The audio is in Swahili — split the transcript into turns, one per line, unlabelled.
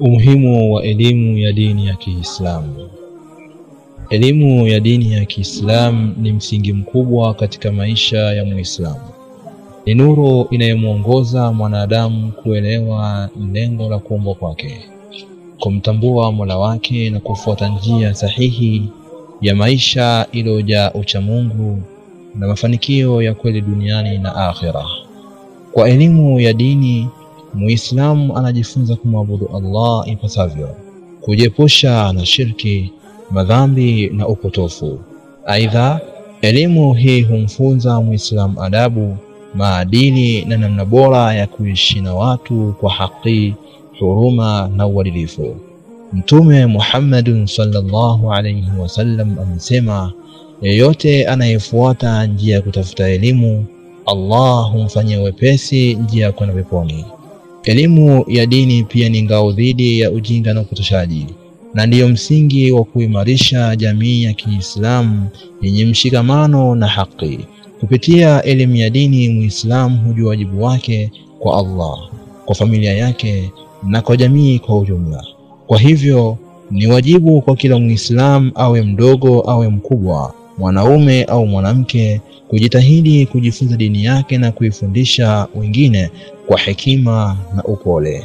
Umuhimu wa elimu ya dini ya Kiislamu. Elimu ya dini ya Kiislamu ni msingi mkubwa katika maisha ya Muislamu. Ni nuru inayomuongoza mwanadamu kuelewa lengo la kuumbwa kwake, kumtambua Mola wake na kufuata njia sahihi ya maisha iliyojaa uchamungu na mafanikio ya kweli duniani na akhera. Kwa elimu ya dini, Muislamu anajifunza kumwabudu Allah ipasavyo, kujiepusha na shirki, madhambi na upotofu. Aidha, elimu hii humfunza Muislamu adabu, maadili na namna bora ya kuishi na watu kwa haki, huruma na uadilifu. Mtume Muhammad sallallahu alayhi wasallam amesema, yeyote anayefuata njia ya kutafuta elimu, Allah humfanyia wepesi njia ya kwenda peponi. Elimu ya dini pia ni ngao dhidi ya ujinga na upotoshaji, na ndiyo msingi wa kuimarisha jamii ya Kiislamu yenye mshikamano na haki. Kupitia elimu ya dini, Muislamu hujua wajibu wake kwa Allah, kwa familia yake na kwa jamii kwa ujumla. Kwa hivyo, ni wajibu kwa kila Muislamu, awe mdogo awe mkubwa, mwanaume au mwanamke, kujitahidi kujifunza dini yake na kuifundisha wengine kwa hekima na upole.